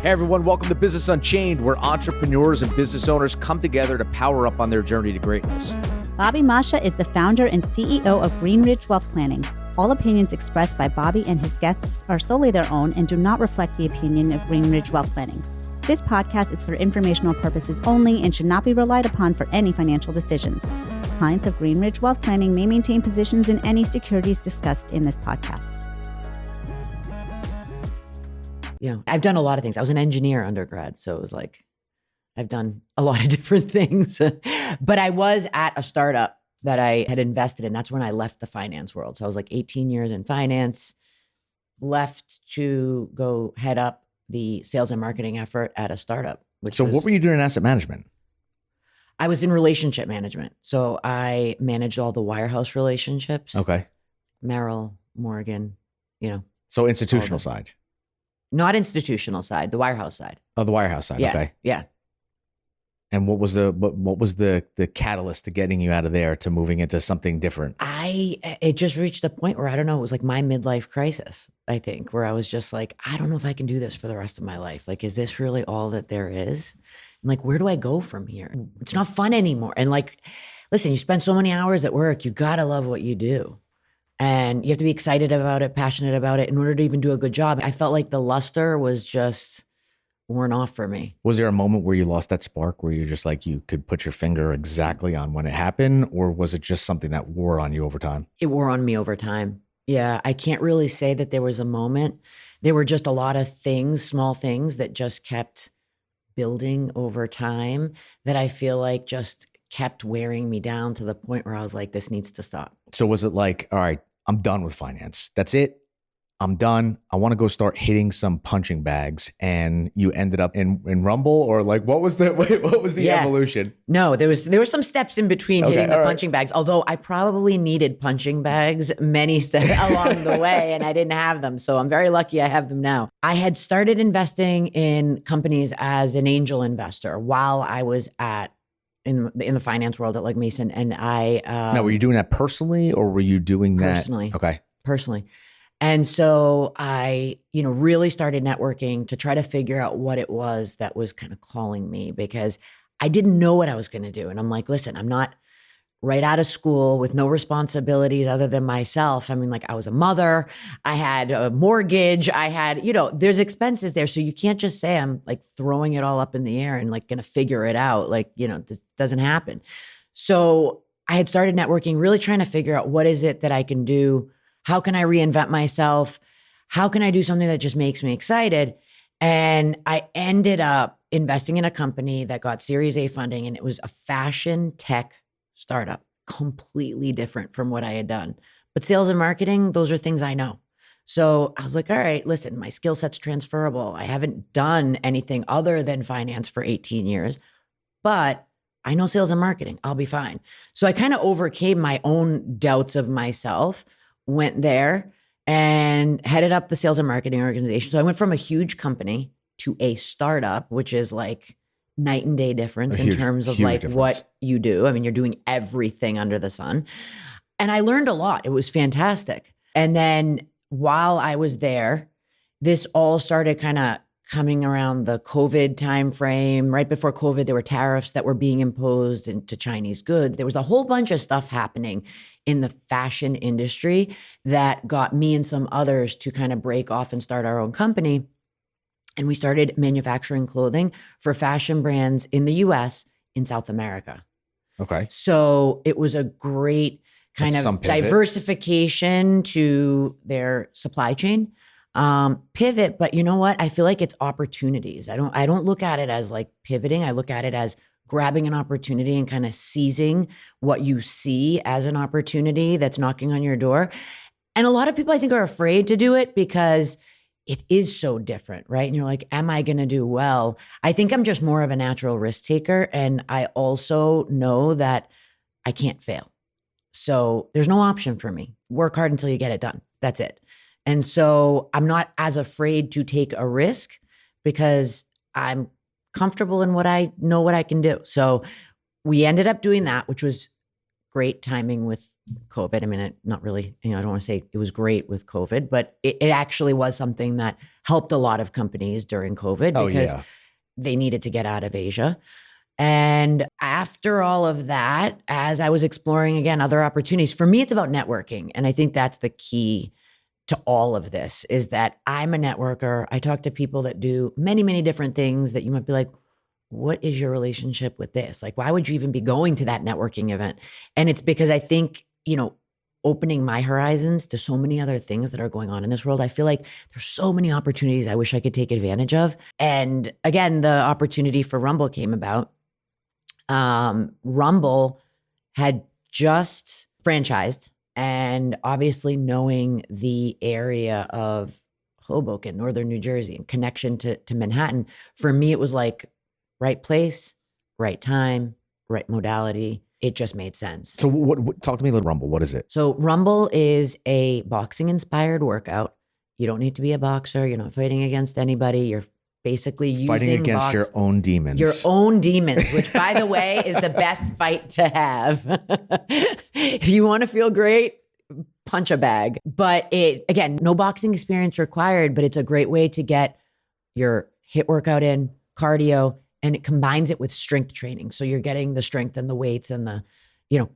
Hey everyone, welcome to Business Unchained, where entrepreneurs and business owners come together to power up on their journey to greatness. Bobby Mascia is the founder and CEO of Greenridge Wealth Planning. All opinions expressed by Bobby and his guests are solely their own and do not reflect the opinion of Greenridge Wealth Planning. This podcast is for informational purposes only and should not be relied upon for any financial decisions. Clients of Greenridge Wealth Planning may maintain positions in any securities discussed in this podcast. You know, I've done a lot of things. I was an engineer undergrad, so it was like, I've done a lot of different things. But I was at a startup that I had invested in. That's when I left the finance world. So I was like 18 years in finance, left to go head up the sales and marketing effort at a startup. What were you doing in asset management? I was in relationship management. So I managed all the wirehouse relationships. Okay. Merrill, Morgan, you know. So institutional side. Not institutional side, the wirehouse side. Oh, the wirehouse side. Yeah, Okay. yeah. And what was the catalyst to getting you out of there to moving into something different? It just reached a point where, I don't know, it was like my midlife crisis, I think, where I was just like, I don't know if I can do this for the rest of my life. Like, is this really all that there is? And like, where do I go from here? It's not fun anymore. And like, listen, you spend so many hours at work, you gotta love what you do. And you have to be excited about it, passionate about it in order to even do a good job. I felt like the luster was just worn off for me. Was there a moment where you lost that spark, where you're just like, you could put your finger exactly on when it happened? Or was it just something that wore on you over time? It wore on me over time. Yeah, I can't really say that there was a moment. There were just a lot of things, small things that just kept building over time that I feel like just kept wearing me down to the point where I was like, this needs to stop. So was it like, all right, I'm done with finance. That's it. I'm done. I want to go start hitting some punching bags. And you ended up in Rumble, or like, what was the evolution? No, there were some steps in between hitting the punching bags. Although I probably needed punching bags many steps along the way, and I didn't have them. So I'm very lucky I have them now. I had started investing in companies as an angel investor while I was in the finance world at like Mason, and I now, were you doing that personally, or were you doing that personally? Okay, personally. And so I, really started networking to try to figure out what it was that was kind of calling me, because I didn't know what I was going to do. And I'm like, listen, I'm not right out of school with no responsibilities other than myself. I mean, like, I was a mother, I had a mortgage, I had, there's expenses there. So you can't just say I'm like throwing it all up in the air and like going to figure it out. Like, this doesn't happen. So I had started networking, really trying to figure out what is it that I can do? How can I reinvent myself? How can I do something that just makes me excited? And I ended up investing in a company that got Series A funding, and it was a fashion tech startup, completely different from what I had done. But sales and marketing, those are things I know. So I was like, all right, listen, my skill set's transferable. I haven't done anything other than finance for 18 years, but I know sales and marketing. I'll be fine. So I kind of overcame my own doubts of myself, went there and headed up the sales and marketing organization. So I went from a huge company to a startup, which is like night and day difference in terms of like difference. What you do. I mean, you're doing everything under the sun. And I learned a lot. It was fantastic. And then while I was there, this all started kind of coming around the COVID timeframe. Right before COVID, there were tariffs that were being imposed into Chinese goods. There was a whole bunch of stuff happening in the fashion industry that got me and some others to kind of break off and start our own company. And we started manufacturing clothing for fashion brands in the US, in South America. Okay. So it was a great kind of diversification to their supply chain. Pivot, but you know what? I feel like it's opportunities. I don't look at it as like pivoting. I look at it as grabbing an opportunity and kind of seizing what you see as an opportunity that's knocking on your door. And a lot of people, I think, are afraid to do it because it is so different, right? And you're like, am I going to do well? I think I'm just more of a natural risk taker. And I also know that I can't fail. So there's no option for me. Work hard until you get it done. That's it. And so I'm not as afraid to take a risk because I'm comfortable in what I know what I can do. So we ended up doing that, which was great timing with COVID. I mean, not really, I don't want to say it was great with COVID, but it actually was something that helped a lot of companies during COVID because they needed to get out of Asia. And after all of that, as I was exploring again, other opportunities, for me, it's about networking. And I think that's the key to all of this is that I'm a networker. I talk to people that do many, many different things that you might be like, what is your relationship with this? Like, why would you even be going to that networking event? And it's because I think, opening my horizons to so many other things that are going on in this world, I feel like there's so many opportunities I wish I could take advantage of. And again, the opportunity for Rumble came about. Rumble had just franchised, and obviously knowing the area of Hoboken, Northern New Jersey, and connection to Manhattan, for me, it was like right place, right time, right modality. It just made sense. So what talk to me a little Rumble. What is it? So Rumble is a boxing inspired workout. You don't need to be a boxer. You're not fighting against anybody. You're basically fighting against your own demons. Your own demons, which by the way, is the best fight to have. If you want to feel great, punch a bag. But again, no boxing experience required, but it's a great way to get your HIIT workout in, cardio, and it combines it with strength training. So you're getting the strength and the weights and the,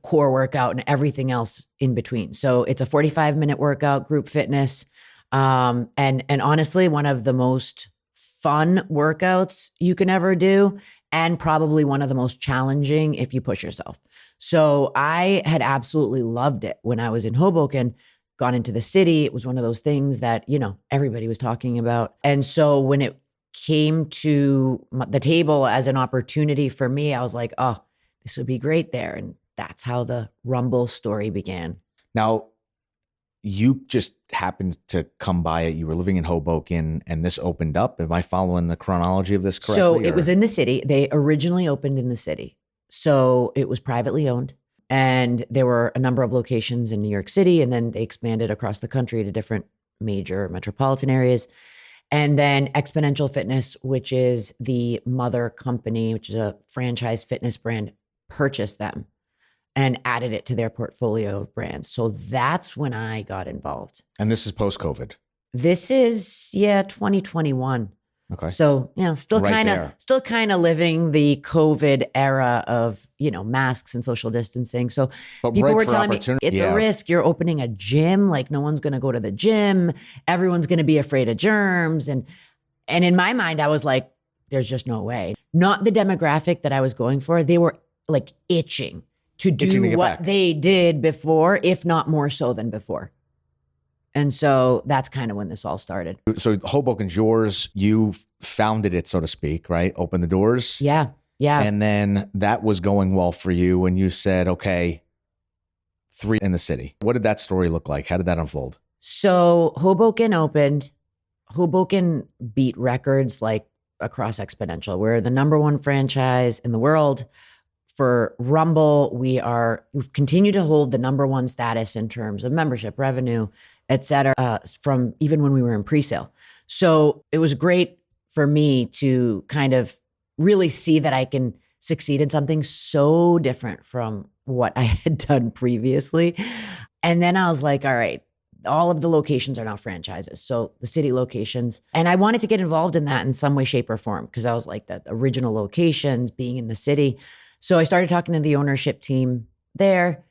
core workout and everything else in between. So it's a 45-minute workout, group fitness. And honestly, one of the most fun workouts you can ever do, and probably one of the most challenging if you push yourself. So I had absolutely loved it when I was in Hoboken, gone into the city. It was one of those things that, everybody was talking about. And so when it came to the table as an opportunity for me, I was like, oh, this would be great there. And that's how the Rumble story began. Now, you just happened to come by it. You were living in Hoboken and this opened up. Am I following the chronology of this correctly? So it was in the city. They originally opened in the city. So it was privately owned. And there were a number of locations in New York City. And then they expanded across the country to different major metropolitan areas. And then Exponential Fitness, which is the mother company, which is a franchise fitness brand, purchased them and added it to their portfolio of brands. So that's when I got involved. And this is post-COVID. This is 2021. Okay. So, still Right kind of living the COVID era of, masks and social distancing. So But people right were for telling me opportunity. it's a risk. You're opening a gym. Like no one's going to go to the gym. Everyone's going to be afraid of germs. And in my mind, I was like, there's just no way. Not the demographic that I was going for. They were like itching to do what they did before, if not more so than before. And so that's kind of when this all started. So Hoboken's yours. You founded it, so to speak, right? Opened the doors. Yeah. Yeah. And then that was going well for you when you said, okay, 3 in the city. What did that story look like? How did that unfold? So Hoboken opened. Hoboken beat records like across Exponential. We're the #1 franchise in the world. For Rumble, we've continued to hold the #1 status in terms of membership, revenue, et cetera, from even when we were in pre-sale. So it was great for me to kind of really see that I can succeed in something so different from what I had done previously. And then I was like, all right, all of the locations are now franchises. So the city locations. And I wanted to get involved in that in some way, shape, or form, because I was like the original locations being in the city. So I started talking to the ownership team there.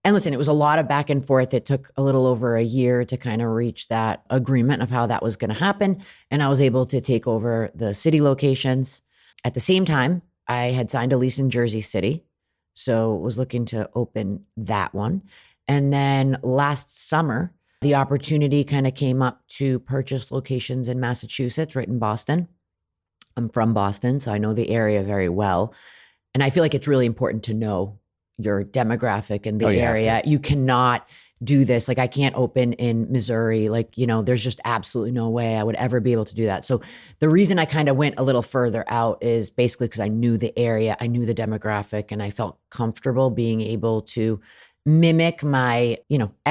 And listen, it was a lot of back and forth. It took a little over a year to kind of reach that agreement of how that was going to happen. And I was able to take over the city locations. At the same time, I had signed a lease in Jersey City. So was looking to open that one. And then last summer, the opportunity kind of came up to purchase locations in Massachusetts, right in Boston. I'm from Boston, so I know the area very well. And I feel like it's really important to know your demographic in the area. You cannot do this. Like I can't open in Missouri. Like, there's just absolutely no way I would ever be able to do that. So the reason I kind of went a little further out is basically because I knew the area, I knew the demographic, and I felt comfortable being able to mimic my,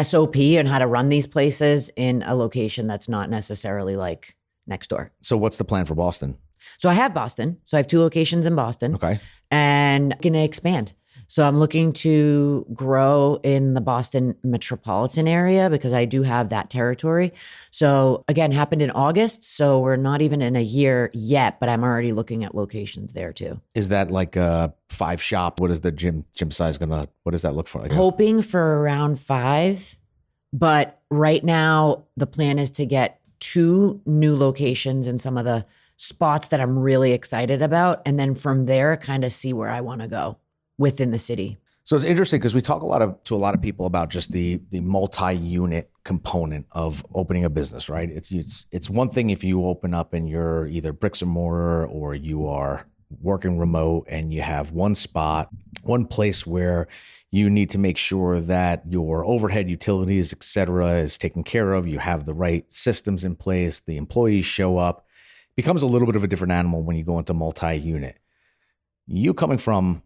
SOP and how to run these places in a location that's not necessarily like next door. So what's the plan for Boston? So I have Boston. So I have 2 locations in Boston. Okay. And I'm going to expand. So I'm looking to grow in the Boston metropolitan area because I do have that territory. So again, happened in August. So we're not even in a year yet, but I'm already looking at locations there too. Is that like a 5 shop? What is the gym size what does that look for? Like Hoping for around 5, but right now the plan is to get 2 new locations in some of the spots that I'm really excited about. And then from there, kind of see where I want to go within the city. So it's interesting because we talk to a lot of people about just the multi-unit component of opening a business, right? It's one thing if you open up and you're either bricks and mortar or you are working remote and you have one spot, one place where you need to make sure that your overhead, utilities, et cetera, is taken care of. You have the right systems in place. The employees show up. It becomes a little bit of a different animal when you go into multi-unit. You coming from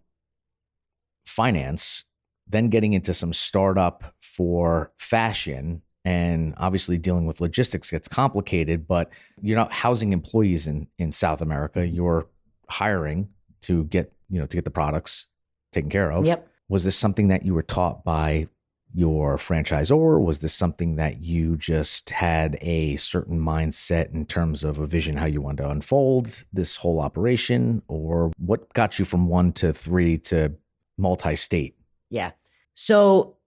finance, then getting into some startup for fashion, and obviously dealing with logistics gets complicated, but you're not housing employees in South America. You're hiring to get the products taken care of. Yep. Was this something that you were taught by your franchisor? Was this something that you just had a certain mindset in terms of a vision, how you wanted to unfold this whole operation? Or what got you from 1 to 3 to multi-state? Yeah. So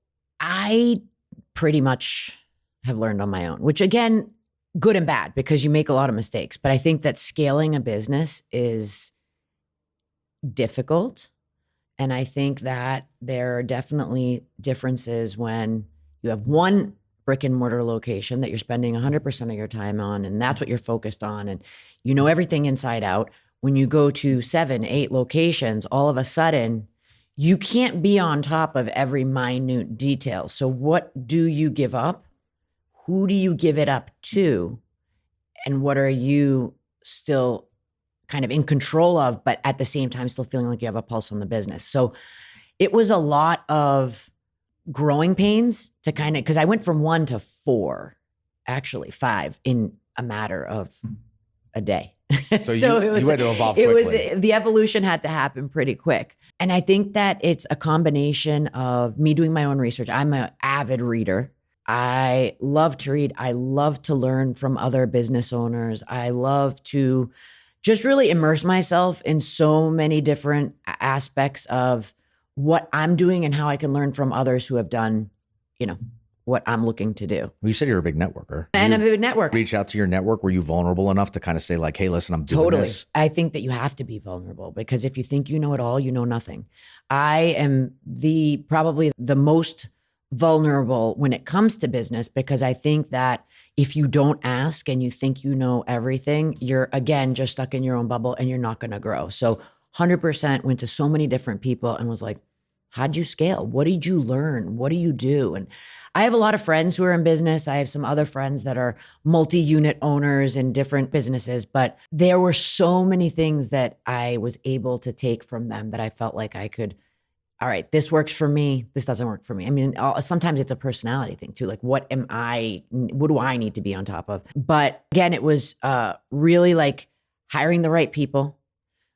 I pretty much have learned on my own, which again, good and bad because you make a lot of mistakes. But I think that scaling a business is difficult. And I think that there are definitely differences when you have one brick and mortar location that you're spending 100% of your time on, and that's what you're focused on. And you know everything inside out. When you go to 7, 8 locations, all of a sudden, you can't be on top of every minute detail. So what do you give up? Who do you give it up to? And what are you still kind of in control of, but at the same time, still feeling like you have a pulse on the business? So it was a lot of growing pains to kind of, because I went from 1 to 4, actually 5 in a matter of a day. So you had to evolve quickly. The evolution had to happen pretty quick. And I think that it's a combination of me doing my own research. I'm an avid reader. I love to read. I love to learn from other business owners. I love to just really immerse myself in so many different aspects of what I'm doing and how I can learn from others who have done, what I'm looking to do. Well, you said you're a big networker. And I'm a big networker. Reach out to your network. Were you vulnerable enough to kind of say like, hey, listen, I'm doing this? I think that you have to be vulnerable because if you think you know it all, you know nothing. I am probably the most vulnerable when it comes to business because I think that if you don't ask and you think you know everything, you're again just stuck in your own bubble and you're not going to grow. So 100% went to so many different people and was like, how'd you scale? What did you learn? What do you do? And I have a lot of friends who are in business. I have some other friends that are multi-unit owners in different businesses, but there were so many things that I was able to take from them that I felt like I could, all right, this works for me. This doesn't work for me. I mean, sometimes it's a personality thing too. Like, what do I need to be on top of? But again, it was really like hiring the right people,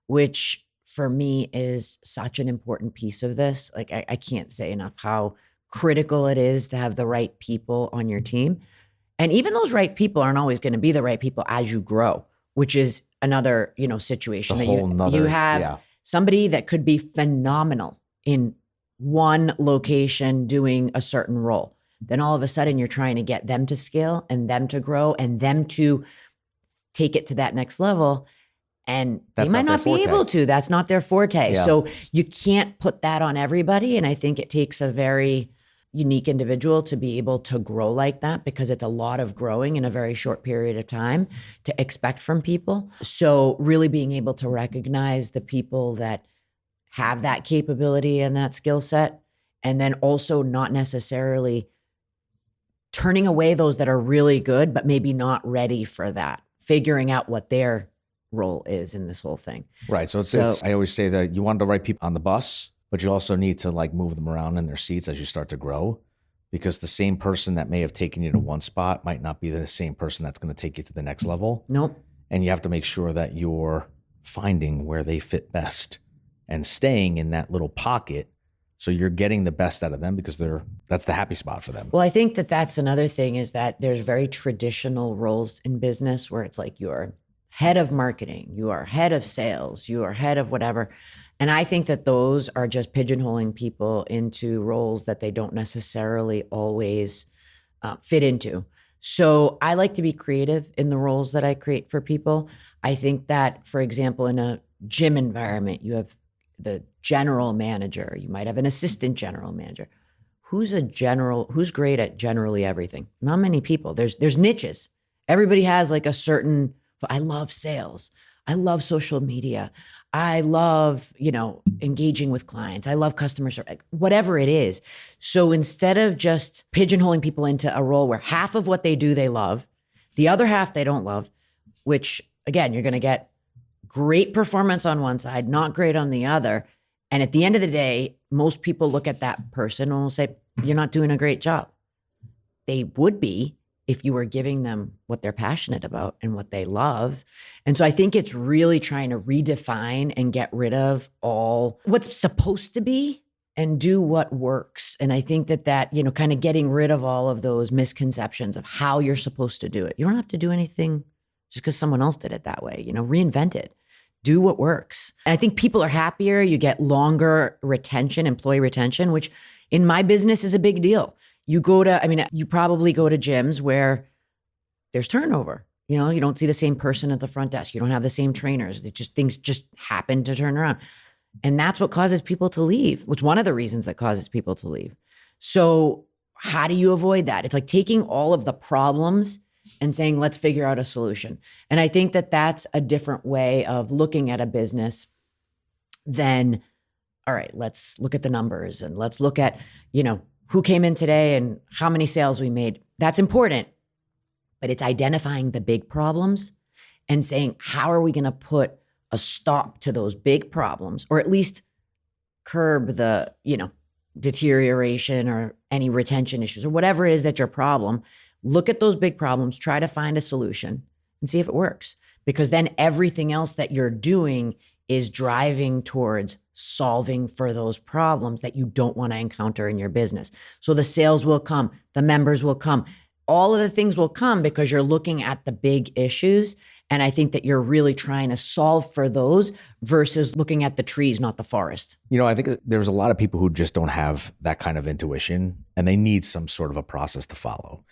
which for me is such an important piece of this. Like, I can't say enough how critical it is to have the right people on your team. And even those right people aren't always going to be the right people as you grow, which is another, situation that you have somebody that could be phenomenal in one location doing a certain role. Then all of a sudden you're trying to get them to scale and them to grow and them to take it to that next level. And they might not be able to. That's not their forte. Yeah. So you can't put that on everybody. And I think it takes a very unique individual to be able to grow like that because it's a lot of growing in a very short period of time to expect from people. So really being able to recognize the people that have that capability and that skill set, and then also not necessarily turning away those that are really good, but maybe not ready for that, figuring out what their role is in this whole thing. Right. So it's I always say that you want the right people on the bus, but you also need to like move them around in their seats as you start to grow, because the same person that may have taken you to one spot might not be the same person that's going to take you to the next level. Nope. And you have to make sure that you're finding where they fit best and staying in that little pocket So you're getting the best out of them because that's the happy spot for them. Well, I think that that's another thing is that there's very traditional roles in business where it's like you're head of marketing, you are head of sales, you are head of whatever. And I think that those are just pigeonholing people into roles that they don't necessarily always fit into. So I like to be creative in the roles that I create for people. I think that, for example, in a gym environment, you have the general manager, you might have an assistant general manager. Who's great at generally everything? Not many people. There's niches. Everybody has like a certain, I love sales. I love social media. I love, engaging with clients. I love customer service, whatever it is. So instead of just pigeonholing people into a role where half of what they do, they love, the other half they don't love, which again, you're going to get great performance on one side, not great on the other. And at the end of the day, most people look at that person and will say, you're not doing a great job. They would be if you were giving them what they're passionate about and what they love. And so I think it's really trying to redefine and get rid of all what's supposed to be and do what works. And I think that kind of getting rid of all of those misconceptions of how you're supposed to do it. You don't have to do anything just because someone else did it that way, reinvent it, do what works. And I think people are happier. You get longer retention, employee retention, which in my business is a big deal. You probably go to gyms where there's turnover. You don't see the same person at the front desk. You don't have the same trainers. Things just happen to turn around. And that's what causes people to leave. It's one of the reasons that causes people to leave. So how do you avoid that? It's like taking all of the problems and saying, let's figure out a solution. And I think that that's a different way of looking at a business than, all right, let's look at the numbers and let's look at, who came in today and how many sales we made. That's important, but it's identifying the big problems and saying, how are we going to put a stop to those big problems, or at least curb the, deterioration or any retention issues or whatever it is that's your problem. Look at those big problems, try to find a solution and see if it works, because then everything else that you're doing is driving towards solving for those problems that you don't want to encounter in your business. So the sales will come, the members will come, all of the things will come because you're looking at the big issues. And I think that you're really trying to solve for those versus looking at the trees, not the forest. I think there's a lot of people who just don't have that kind of intuition and they need some sort of a process to follow.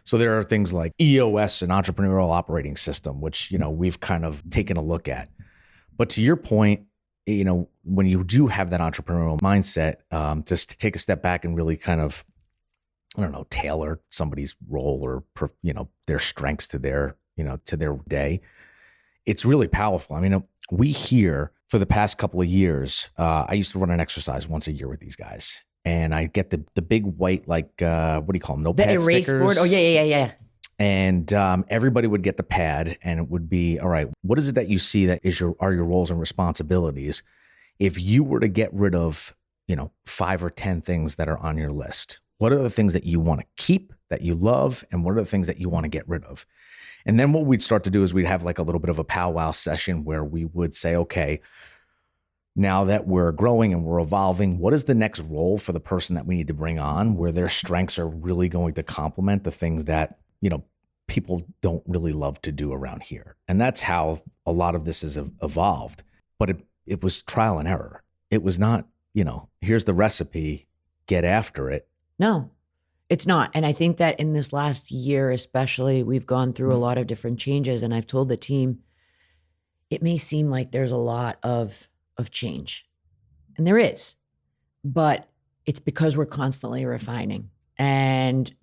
So there are things like EOS, an entrepreneurial operating system, which, we've kind of taken a look at. But to your point, when you do have that entrepreneurial mindset, just to take a step back and really kind of, tailor somebody's role or, their strengths to their day, it's really powerful. We hear for the past couple of years, I used to run an exercise once a year with these guys. And I get the big white, what do you call them? Notepad stickers. The erase board? Oh, yeah. And everybody would get the pad and it would be, all right, what is it that you see that are your roles and responsibilities? If you were to get rid of, 5 or 10 things that are on your list, what are the things that you want to keep, that you love, and what are the things that you want to get rid of? And then what we'd start to do is we'd have like a little bit of a powwow session where we would say, okay, now that we're growing and we're evolving, what is the next role for the person that we need to bring on where their strengths are really going to complement the things that, people don't really love to do around here? And that's how a lot of this has evolved. But it was trial and error. It was not, here's the recipe, get after it. No, it's not. And I think that in this last year, especially, we've gone through a lot of different changes. And I've told the team, it may seem like there's a lot of change. And there is. But it's because we're constantly refining. And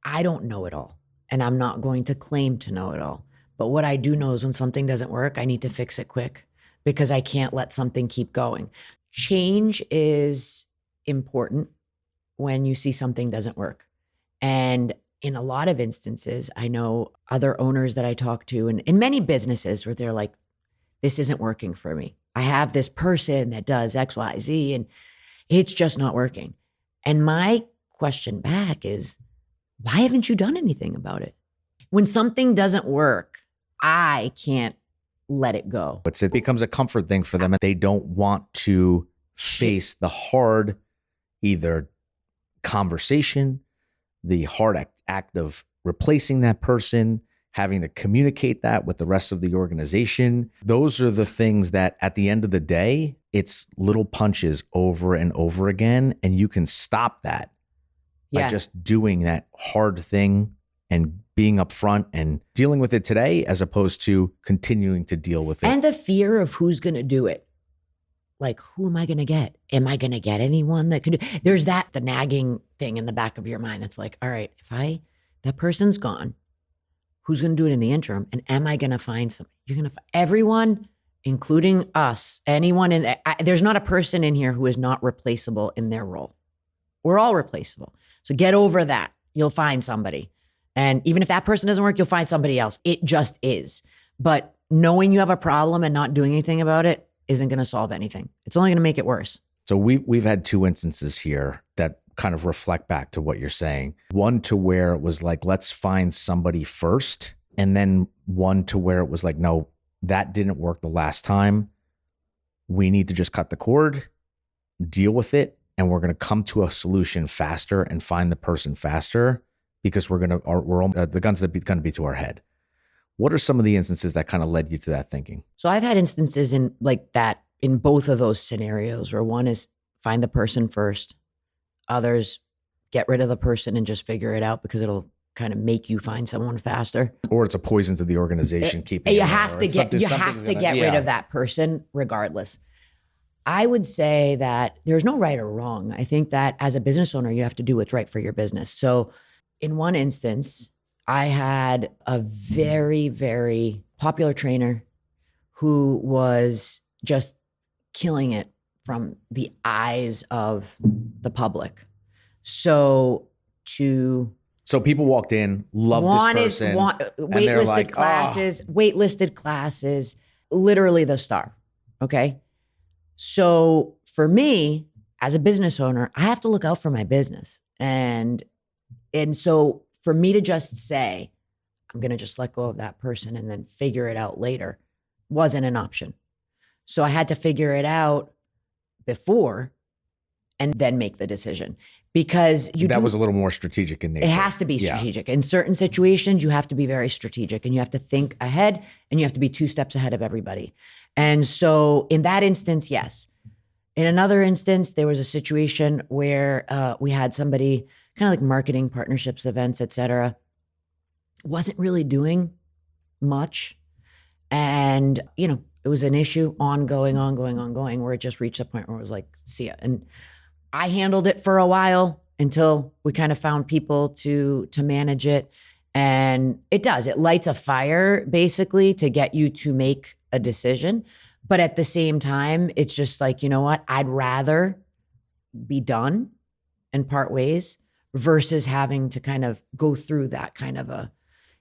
I don't know it all. And I'm not going to claim to know it all. But what I do know is when something doesn't work, I need to fix it quick because I can't let something keep going. Change is important when you see something doesn't work. And in a lot of instances, I know other owners that I talk to and in many businesses where they're like, this isn't working for me. I have this person that does X, Y, Z, and it's just not working. And my question back is, why haven't you done anything about it? When something doesn't work, I can't let it go. But it becomes a comfort thing for them. They don't want to face the hard either conversation, the hard act of replacing that person, having to communicate that with the rest of the organization. Those are the things that at the end of the day, it's little punches over and over again. And you can stop that by just doing that hard thing and being upfront and dealing with it today, as opposed to continuing to deal with it. And the fear of who's going to do it. Like, who am I going to get? Am I going to get anyone that can do? There's the nagging thing in the back of your mind. That's like, all right, that person's gone, who's going to do it in the interim? And am I going to find somebody? You're going to find everyone, including us, anyone there's not a person in here who is not replaceable in their role. We're all replaceable. So get over that. You'll find somebody. And even if that person doesn't work, you'll find somebody else. It just is. But knowing you have a problem and not doing anything about it isn't going to solve anything. It's only going to make it worse. So we've had two instances here that kind of reflect back to what you're saying. One to where it was like, let's find somebody first. And then one to where it was like, no, that didn't work the last time. We need to just cut the cord, deal with it, and we're going to come to a solution faster and find the person faster, because the gun's going to be to our head. What are some of the instances that kind of led you to that thinking? So I've had instances in like that in both of those scenarios, where one is find the person first. Others, get rid of the person and just figure it out, because it'll kind of make you find someone faster. Or it's a poison to the organization. You have to get rid of that person regardless. I would say that there's no right or wrong. I think that as a business owner, you have to do what's right for your business. So in one instance, I had a very, very popular trainer who was just killing it from the eyes of the public. So people walked in, loved this person, waitlisted classes, literally the star. Okay. So for me, as a business owner, I have to look out for my business. And so for me to just say, I'm going to just let go of that person and then figure it out later wasn't an option. So I had to figure it out before and then make the decision, because that was a little more strategic in nature. It has to be strategic. In certain situations, you have to be very strategic, and you have to think ahead, and you have to be 2 steps ahead of everybody. And so in that instance, yes. In another instance, there was a situation where we had somebody kind of like marketing, partnerships, events, et cetera, wasn't really doing much. And, it was an issue ongoing, where it just reached a point where it was like, see ya. And I handled it for a while until we kind of found people to manage it. And it lights a fire basically to get you to make a decision. But at the same time, it's just like, you know what? I'd rather be done and part ways versus having to kind of go through that kind of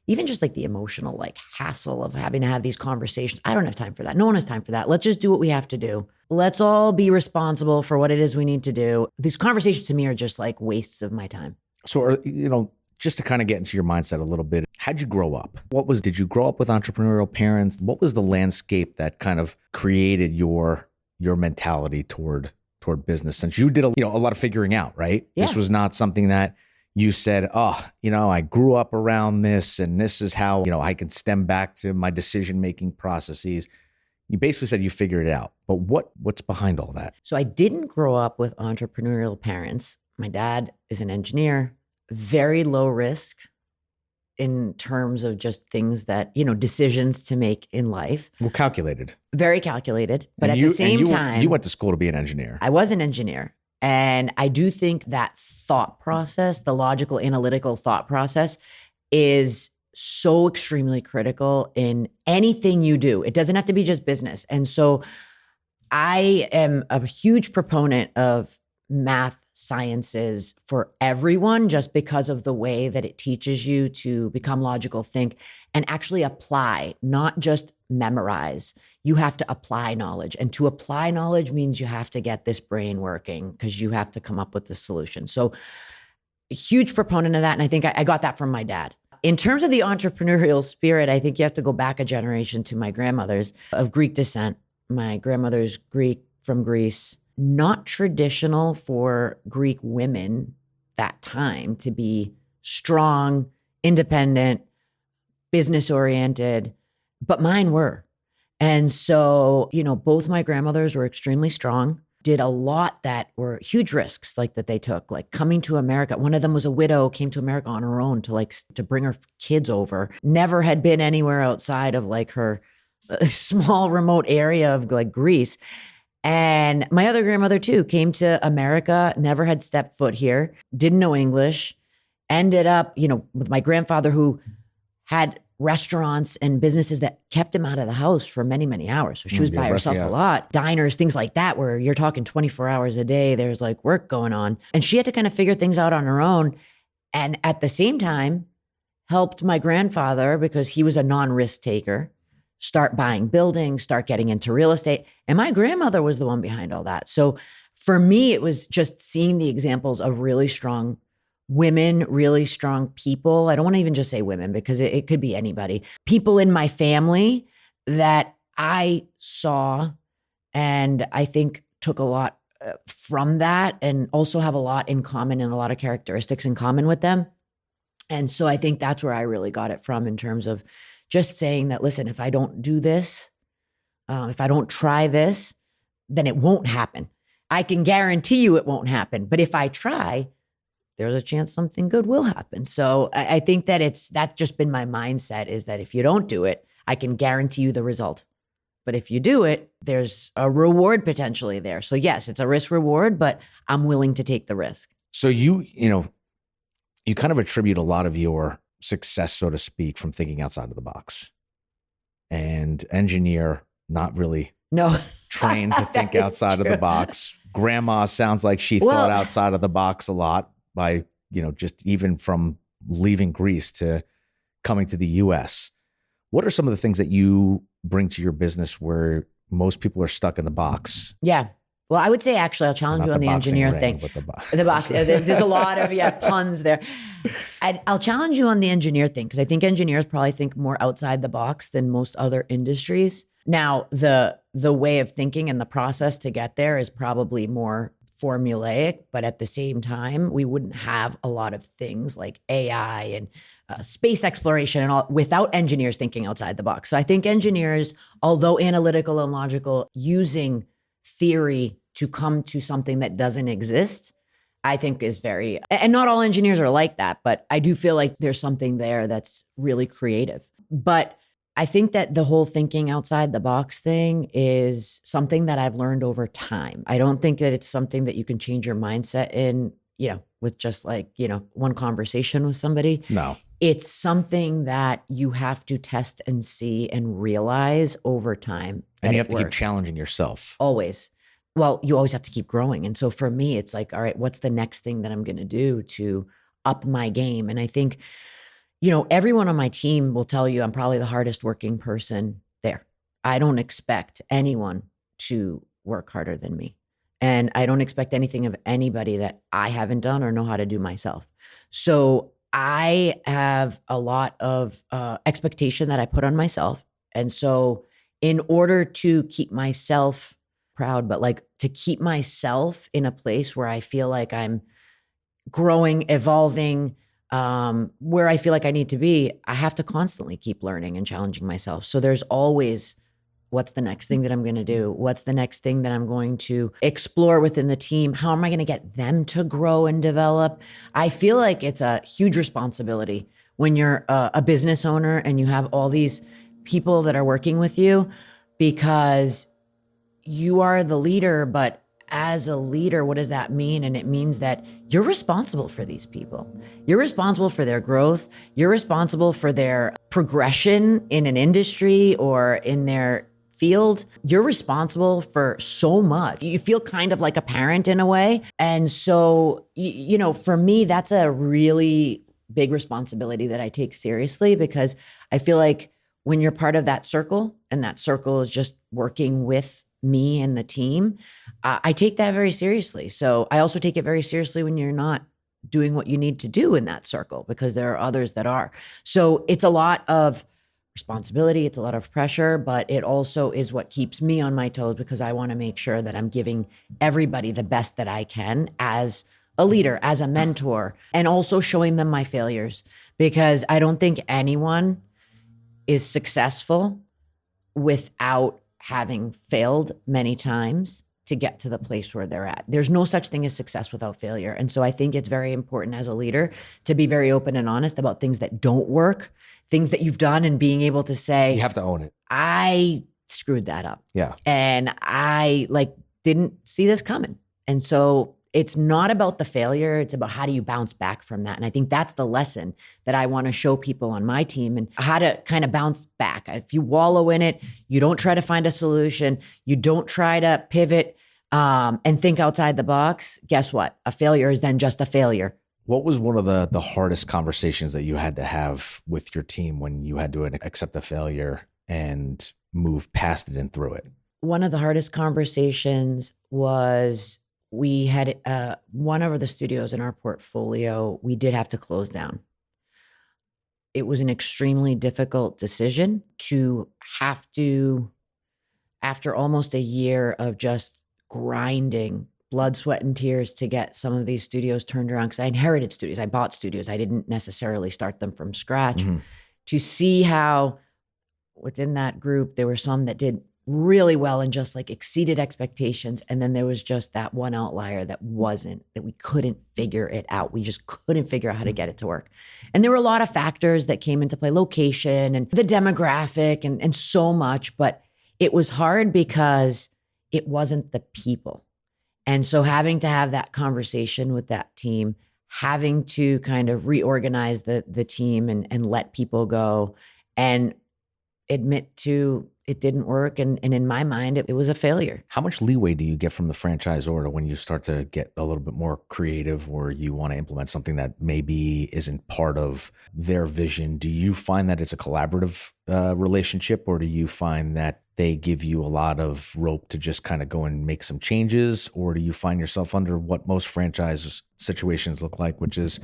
even just like the emotional like hassle of having to have these conversations. I don't have time for that. No one has time for that. Let's just do what we have to do. Let's all be responsible for what it is we need to do. These conversations to me are just like wastes of my time. So, just to kind of get into your mindset a little bit, how'd you grow up? Did you grow up with entrepreneurial parents? What was the landscape that kind of created your mentality toward business? Since you did a lot of figuring out, right? Yeah. This was not something that you said, I grew up around this and this is how, I can stem back to my decision-making processes. You basically said you figured it out, but what's behind all that? So I didn't grow up with entrepreneurial parents. My dad is an engineer, very low risk in terms of just things that, decisions to make in life. Well, calculated. Very calculated. But at the same time, you went to school to be an engineer. I was an engineer. And I do think that thought process, the logical, analytical thought process, is so extremely critical in anything you do. It doesn't have to be just business. And so I am a huge proponent of math sciences for everyone, just because of the way that it teaches you to become logical, think, and actually apply, not just memorize. You have to apply knowledge. And to apply knowledge means you have to get this brain working, because you have to come up with the solution. So a huge proponent of that. And I think I got that from my dad. In terms of the entrepreneurial spirit, I think you have to go back a generation to my grandmother's of Greek descent. My grandmother's Greek from Greece. not traditional for Greek women that time to be strong, independent, business oriented, but mine were. And so, both my grandmothers were extremely strong, did a lot that were huge risks like that they took, like coming to America. One of them was a widow, came to America on her own to bring her kids over, never had been anywhere outside of like her small remote area of like Greece. And my other grandmother too came to America, never had stepped foot here, didn't know English, ended up, with my grandfather who had restaurants and businesses that kept him out of the house for many, many hours. So she was by herself a lot. Diners, things like that, where you're talking 24 hours a day. There's like work going on. And she had to kind of figure things out on her own. And at the same time, helped my grandfather, because he was a non-risk taker, start buying buildings, start getting into real estate. And my grandmother was the one behind all that. So for me, it was just seeing the examples of really strong women, really strong people. I don't want to even just say women because it could be anybody. People in my family that I saw and I think took a lot from that, and also have a lot in common and a lot of characteristics in common with them. And so I think that's where I really got it from, in terms of just saying that, listen, if I don't do this, if I don't try this, then it won't happen. I can guarantee you it won't happen. But if I try, there's a chance something good will happen. So I think that that's just been my mindset, is that if you don't do it, I can guarantee you the result. But if you do it, there's a reward potentially there. So yes, it's a risk reward, but I'm willing to take the risk. So you kind of attribute a lot of your success, so to speak, from thinking outside of the box. And engineer, not really trained to think outside of the box. Grandma sounds like she thought outside of the box a lot by, just even from leaving Greece to coming to the US. What are some of the things that you bring to your business where most people are stuck in the box? Yeah. Well, I would say, actually, I'll challenge you on the engineer thing. The box. There's a lot of puns there. I'll challenge you on the engineer thing, because I think engineers probably think more outside the box than most other industries. Now, the way of thinking and the process to get there is probably more formulaic, but at the same time, we wouldn't have a lot of things like AI and space exploration and all without engineers thinking outside the box. So I think engineers, although analytical and logical, using theory to come to something that doesn't exist, I think is very, and not all engineers are like that, but I do feel like there's something there that's really creative. But I think that the whole thinking outside the box thing is something that I've learned over time. I don't think that it's something that you can change your mindset in, with just like, one conversation with somebody. No. It's something that you have to test and see and realize over time. And you have to keep challenging yourself. Always. Well, you always have to keep growing. And so for me, it's like, all right, what's the next thing that I'm going to do to up my game? And I think, everyone on my team will tell you I'm probably the hardest working person there. I don't expect anyone to work harder than me. And I don't expect anything of anybody that I haven't done or know how to do myself. So I have a lot of expectation that I put on myself. And so in order to keep myself proud, but like to keep myself in a place where I feel like I'm growing, evolving, where I feel like I need to be, I have to constantly keep learning and challenging myself. So there's always, what's the next thing that I'm going to do? What's the next thing that I'm going to explore within the team? How am I going to get them to grow and develop? I feel like it's a huge responsibility when you're a business owner and you have all these people that are working with you, because you are the leader, but as a leader, what does that mean? And it means that you're responsible for these people. You're responsible for their growth. You're responsible for their progression in an industry or in their field. You're responsible for so much. You feel kind of like a parent in a way. And so, for me, that's a really big responsibility that I take seriously, because I feel like when you're part of that circle and that circle is just working with me and the team, I take that very seriously. So I also take it very seriously when you're not doing what you need to do in that circle, because there are others that are. So it's a lot of responsibility. It's a lot of pressure, but it also is what keeps me on my toes because I want to make sure that I'm giving everybody the best that I can as a leader, as a mentor, and also showing them my failures, because I don't think anyone is successful without having failed many times to get to the place where they're at. There's no such thing as success without failure. And so I think it's very important as a leader to be very open and honest about things that don't work, things that you've done, and being able to say, You have to own it. I screwed that up. Yeah. And I didn't see this coming. And so it's not about the failure. It's about how do you bounce back from that. And I think that's the lesson that I want to show people on my team, and how to kind of bounce back. If you wallow in it, you don't try to find a solution, you don't try to pivot and think outside the box, guess what? A failure is then just a failure. What was one of the hardest conversations that you had to have with your team when you had to accept a failure and move past it and through it? One of the hardest conversations was we had one of the studios in our portfolio, we did have to close down. It was an extremely difficult decision to have to, after almost a year of just grinding, blood, sweat, and tears to get some of these studios turned around, because I inherited studios. I bought studios. I didn't necessarily start them from scratch. Mm-hmm. To see how within that group, there were some that did really well and just exceeded expectations. And then there was just that one outlier that we couldn't figure it out. We just couldn't figure out how to get it to work. And there were a lot of factors that came into play, location and the demographic and so much, but it was hard because it wasn't the people. And so having to have that conversation with that team, having to kind of reorganize the team and let people go and admit to it didn't work. And in my mind, it was a failure. How much leeway do you get from the franchisor when you start to get a little bit more creative, or you want to implement something that maybe isn't part of their vision? Do you find that it's a collaborative relationship, or do you find that they give you a lot of rope to just kind of go and make some changes? Or do you find yourself under what most franchise situations look like, which is,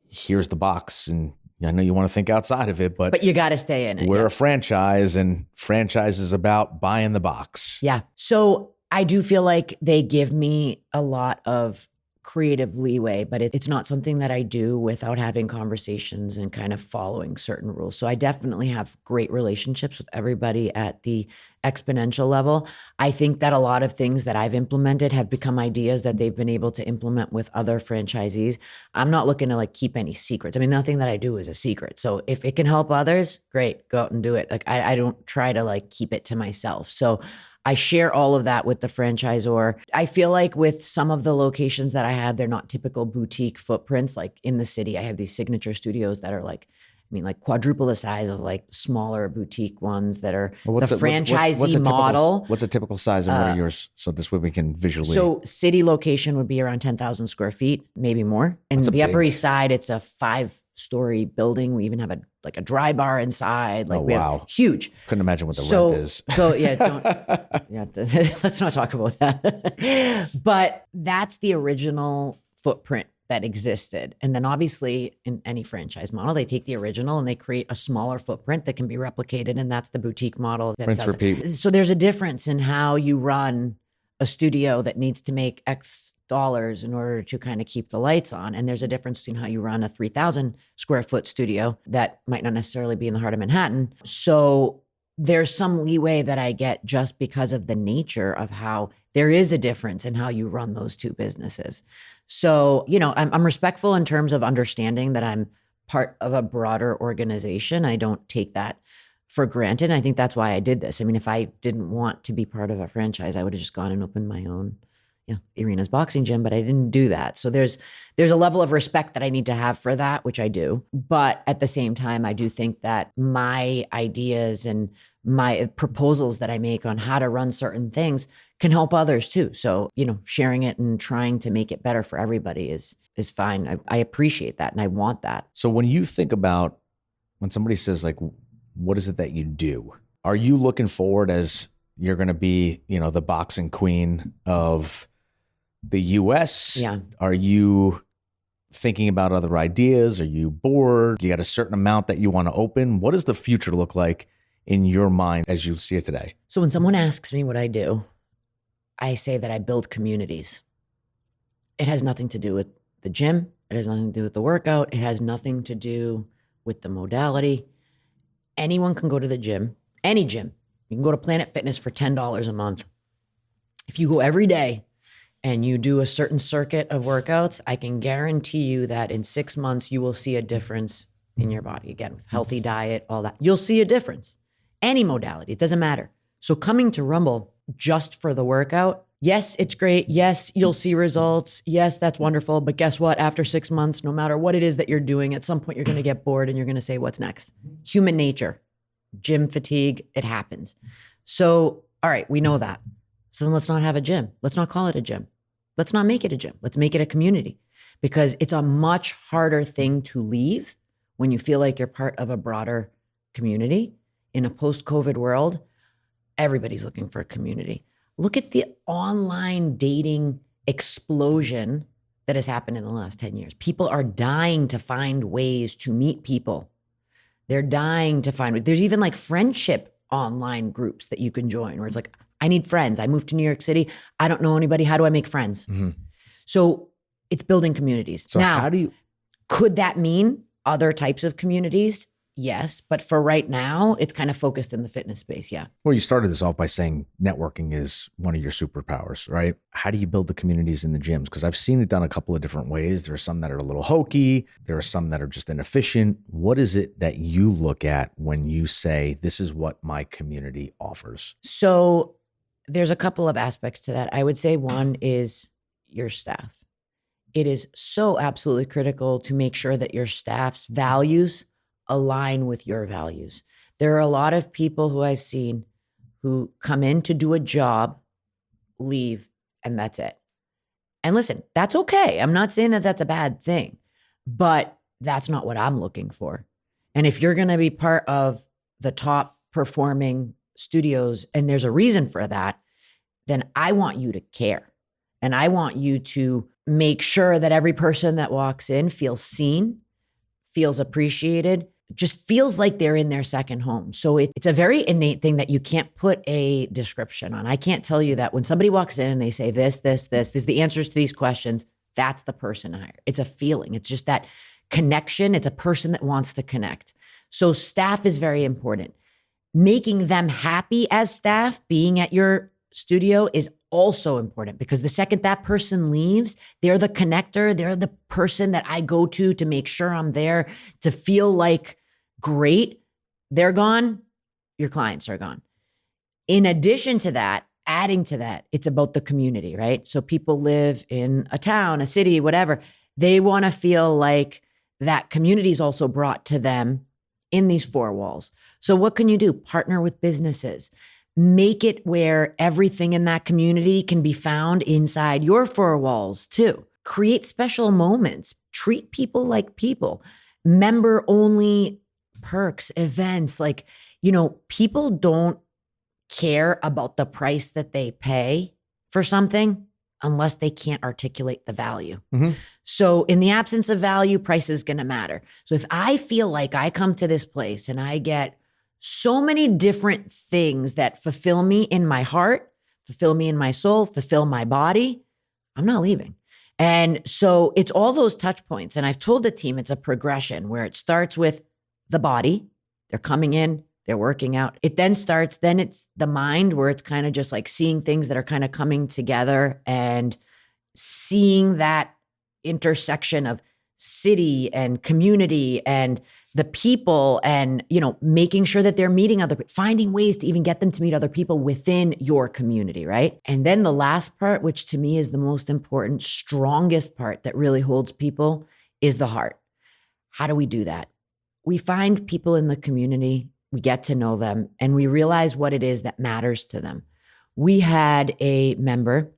here's the box, and I know you want to think outside of it, but you got to stay in it. We're a franchise, and franchise is about buying the box. Yeah. So I do feel like they give me a lot of creative leeway, but it's not something that I do without having conversations and kind of following certain rules. So I definitely have great relationships with everybody at the exponential level. I think that a lot of things that I've implemented have become ideas that they've been able to implement with other franchisees. I'm not looking to keep any secrets. I mean, nothing that I do is a secret. So if it can help others, great, go out and do it. I don't try to keep it to myself. So I share all of that with the franchisor. I feel like with some of the locations that I have, they're not typical boutique footprints. Like in the city, I have these signature studios that are quadruple the size of smaller boutique ones that are franchisee model. What's a typical size of one of yours? So this way we can visually. So city location would be around 10,000 square feet, maybe more. And the Upper East Side, it's a 5-story building. We even have a dry bar inside. Wow. Huge. Couldn't imagine what the rent is. So let's not talk about that. But that's the original footprint that existed. And then obviously in any franchise model, they take the original and they create a smaller footprint that can be replicated. And that's the boutique model. Rinse, repeat. So there's a difference in how you run a studio that needs to make X dollars in order to kind of keep the lights on. And there's a difference between how you run a 3,000 square foot studio that might not necessarily be in the heart of Manhattan. So there's some leeway that I get just because of the nature of how there is a difference in how you run those two businesses. So, I'm respectful in terms of understanding that I'm part of a broader organization. I don't take that for granted. And I think that's why I did this. I mean, if I didn't want to be part of a franchise, I would have just gone and opened my own, Irina's boxing gym, but I didn't do that. So there's a level of respect that I need to have for that, which I do. But at the same time, I do think that my ideas and my proposals that I make on how to run certain things can help others too. So, sharing it and trying to make it better for everybody is fine. I appreciate that and I want that. So when you think about when somebody says what is it that you do? Are you looking forward as you're going to be, the boxing queen of the US? Yeah. Are you thinking about other ideas? Are you bored? You got a certain amount that you want to open? What does the future look like in your mind as you see it today? So when someone asks me what I do, I say that I build communities. It has nothing to do with the gym. It has nothing to do with the workout. It has nothing to do with the modality. Anyone can go to the gym, any gym. You can go to Planet Fitness for $10 a month. If you go every day and you do a certain circuit of workouts, I can guarantee you that in 6 months, you will see a difference in your body. Again, with healthy diet, all that. You'll see a difference. Any modality, it doesn't matter. So coming to Rumble just for the workout, yes, it's great. Yes, you'll see results. Yes, that's wonderful. But guess what? After 6 months, no matter what it is that you're doing, at some point you're going to get bored and you're going to say, what's next? Human nature, gym fatigue, it happens. So, all right, we know that. So then let's not have a gym. Let's not call it a gym. Let's not make it a gym. Let's make it a community, because it's a much harder thing to leave when you feel like you're part of a broader community. In a post-COVID world, everybody's looking for a community. Look at the online dating explosion that has happened in the last 10 years. People are dying to find ways to meet people. They're dying to find, there's even like friendship online groups that you can join where it's like, I need friends. I moved to New York City. I don't know anybody. How do I make friends? Mm-hmm. So it's building communities. So now, how do you, could that mean other types of communities? Yes. But for right now, it's kind of focused in the fitness space. Yeah. well, you started this off by saying networking is one of your superpowers, right? How do you build the communities in the gyms? Because I've seen it done a couple of different ways. There are some that are a little hokey. There are some that are just inefficient. What is it that you look at when you say, this is what my community offers? So there's a couple of aspects to that. I would say one is your staff. It is so absolutely critical to make sure that your staff's values align with your values. There are a lot of people who I've seen who come in to do a job, leave, and that's it. And listen, that's okay. I'm not saying that that's a bad thing, but that's not what I'm looking for. And if you're going to be part of the top performing studios, and there's a reason for that, then I want you to care. And I want you to make sure that every person that walks in feels seen, feels appreciated, just feels like they're in their second home. So it's a very innate thing that you can't put a description on. I can't tell you that when somebody walks in and they say this, the answers to these questions, that's the person I hire. It's a feeling. It's just that connection. It's a person that wants to connect. So staff is very important. Making them happy as staff, being at your studio is also important, because the second that person leaves, they're the connector. They're the person that I go to make sure I'm there, to feel like great. They're gone, your clients are gone. In addition to that, adding to that, it's about the community, right? So people live in a town, a city, whatever. They want to feel like that community is also brought to them in these four walls. So what can you do? Partner with businesses. Make it where everything in that community can be found inside your four walls too. Create special moments. Treat people like people. Member only perks, events. Like, people don't care about the price that they pay for something unless they can't articulate the value. Mm-hmm. So in the absence of value, price is going to matter. So if I feel like I come to this place and I get so many different things that fulfill me in my heart, fulfill me in my soul, fulfill my body, I'm not leaving. And so it's all those touch points. And I've told the team it's a progression where it starts with the body. They're coming in, they're working out. It then starts, then it's the mind, where it's kind of just like seeing things that are kind of coming together and seeing that intersection of city and community and the people, and, making sure that they're meeting finding ways to even get them to meet other people within your community, right? And then the last part, which to me is the most important, strongest part that really holds people, is the heart. How do we do that? We find people in the community, we get to know them, and we realize what it is that matters to them. We had a member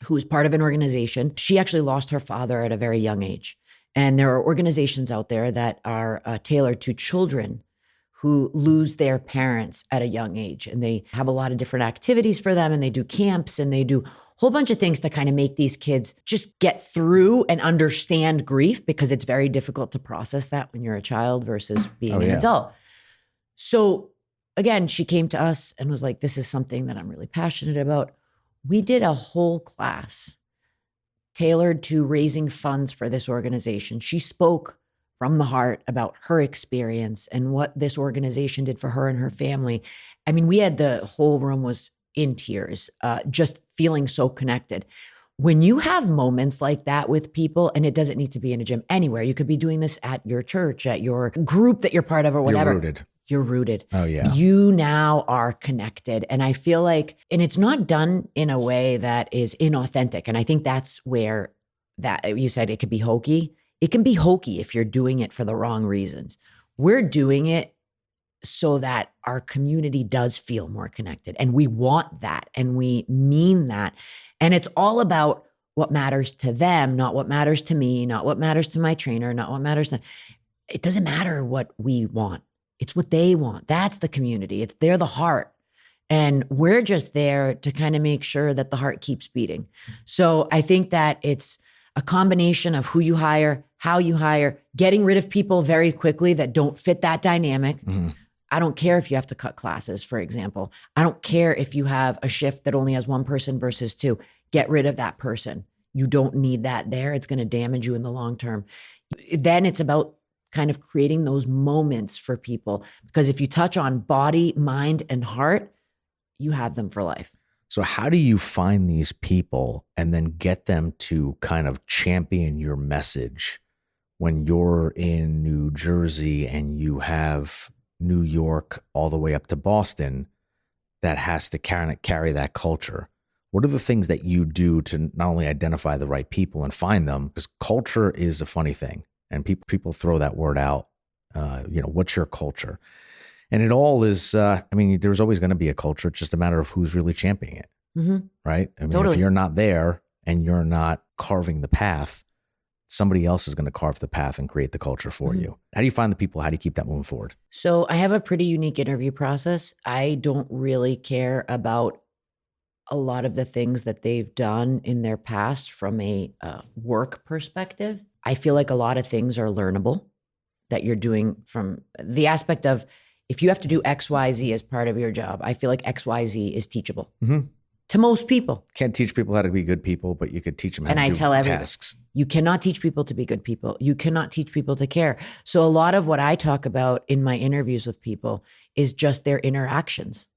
who was part of an organization. She actually lost her father at a very young age. And there are organizations out there that are tailored to children who lose their parents at a young age. And they have a lot of different activities for them, and they do camps, and they do whole bunch of things to kind of make these kids just get through and understand grief, because it's very difficult to process that when you're a child versus being an adult. So again, she came to us and was like, this is something that I'm really passionate about. We did a whole class tailored to raising funds for this organization. She spoke from the heart about her experience and what this organization did for her and her family. I mean, we had the whole room was in tears, just feeling so connected. When you have moments like that with people, and it doesn't need to be in a gym, anywhere, you could be doing this at your church, at your group that you're part of or whatever. You're rooted. Oh, yeah. You now are connected. And I feel like, and it's not done in a way that is inauthentic. And I think that's where that you said it could be hokey. It can be hokey if you're doing it for the wrong reasons. We're doing it so that our community does feel more connected. And we want that. And we mean that. And it's all about what matters to them, not what matters to me, not what matters to my trainer, not what matters to, it doesn't matter what we want. It's what they want. That's the community. They're the heart. And we're just there to kind of make sure that the heart keeps beating. So I think that it's a combination of who you hire, how you hire, getting rid of people very quickly that don't fit that dynamic. Mm-hmm. I don't care if you have to cut classes, for example. I don't care if you have a shift that only has one person versus two. Get rid of that person. You don't need that there. It's going to damage you in the long term. Then it's about kind of creating those moments for people. Because if you touch on body, mind, and heart, you have them for life. So how do you find these people and then get them to kind of champion your message when you're in New Jersey and you have New York all the way up to Boston that has to carry that culture? What are the things that you do to not only identify the right people and find them? Because culture is a funny thing. And people throw that word out, what's your culture? And it all is, there's always going to be a culture. It's just a matter of who's really championing it, mm-hmm. right? I mean, totally. If you're not there and you're not carving the path, somebody else is going to carve the path and create the culture for mm-hmm. you. How do you find the people? How do you keep that moving forward? So I have a pretty unique interview process. I don't really care about a lot of the things that they've done in their past from a work perspective. I feel like a lot of things are learnable that you're doing from the aspect of if you have to do X, Y, Z as part of your job, I feel like X, Y, Z is teachable mm-hmm. to most people. Can't teach people how to be good people, but you could teach them how to do tasks. And I tell everyone, you cannot teach people to be good people. You cannot teach people to care. So a lot of what I talk about in my interviews with people is just their interactions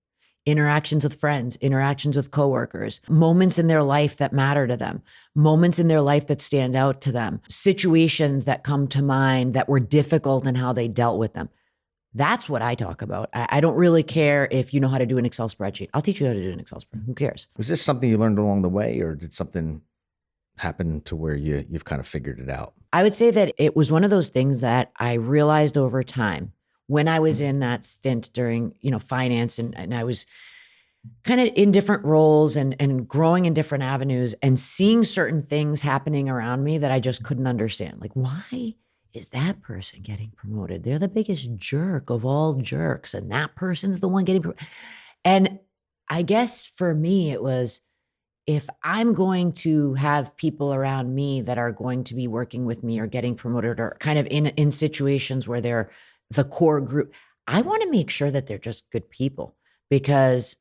with friends, interactions with coworkers, moments in their life that matter to them, moments in their life that stand out to them, situations that come to mind that were difficult and how they dealt with them. That's what I talk about. I don't really care if you know how to do an Excel spreadsheet. I'll teach you how to do an Excel spreadsheet. Who cares? Was this something you learned along the way, or did something happen to where you've kind of figured it out? I would say that it was one of those things that I realized over time. When I was in that stint during, finance and I was kind of in different roles and growing in different avenues and seeing certain things happening around me that I just couldn't understand. Like, why is that person getting promoted? They're the biggest jerk of all jerks. And that person's the one getting promoted. And I guess for me, it was, if I'm going to have people around me that are going to be working with me or getting promoted or kind of in situations where they're the core group, I want to make sure that they're just good people, because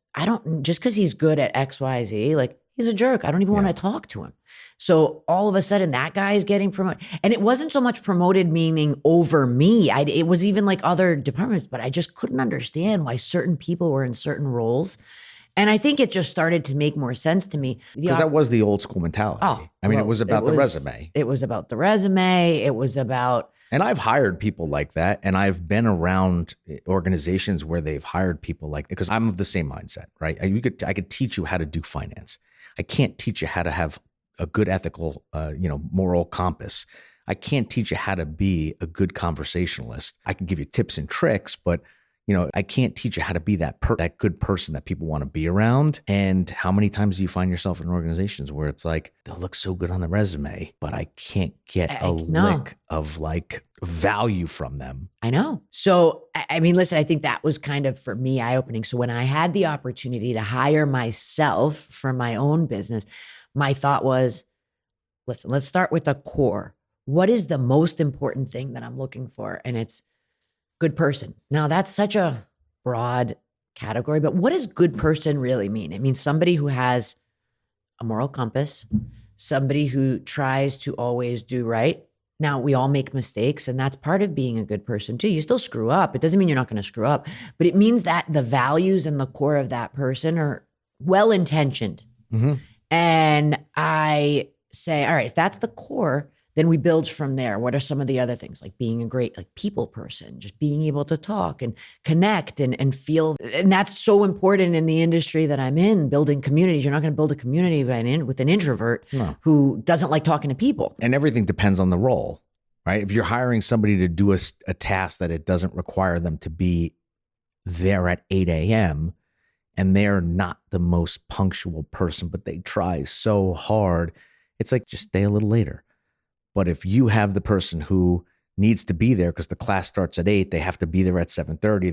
just because he's good at X, Y, Z, like he's a jerk. I don't even want to talk to him. So all of a sudden that guy is getting promoted. And it wasn't so much promoted meaning over me. It was even like other departments, but I just couldn't understand why certain people were in certain roles. And I think it just started to make more sense to me. Because that was the old school mentality. It was about the resume. It was about the resume. It was about... And I've hired people like that. And I've been around organizations where they've hired people like, because I'm of the same mindset, right? I could teach you how to do finance. I can't teach you how to have a good ethical, moral compass. I can't teach you how to be a good conversationalist. I can give you tips and tricks, but I can't teach you how to be that good person that people want to be around. And how many times do you find yourself in organizations where it's like, they'll look so good on the resume, but I can't get lick of like value from them. I know. So, I mean, listen, I think that was kind of, for me, eye-opening. So when I had the opportunity to hire myself for my own business, my thought was, listen, let's start with the core. What is the most important thing that I'm looking for? And it's good person. Now, that's such a broad category, but what does good person really mean? It means somebody who has a moral compass, somebody who tries to always do right. Now, we all make mistakes, and that's part of being a good person too. You still screw up. It doesn't mean you're not going to screw up, but it means that the values and the core of that person are well-intentioned. Mm-hmm. And I say, all right, if that's the core, then we build from there. What are some of the other things, like being a great people person, just being able to talk and connect and feel. And that's so important in the industry that I'm in, building communities. You're not going to build a community with an introvert who doesn't like talking to people. And everything depends on the role, right? If you're hiring somebody to do a task that it doesn't require them to be there at 8 a.m., and they're not the most punctual person, but they try so hard, it's like, just stay a little later. But if you have the person who needs to be there because the class starts at 8, they have to be there at 7:30.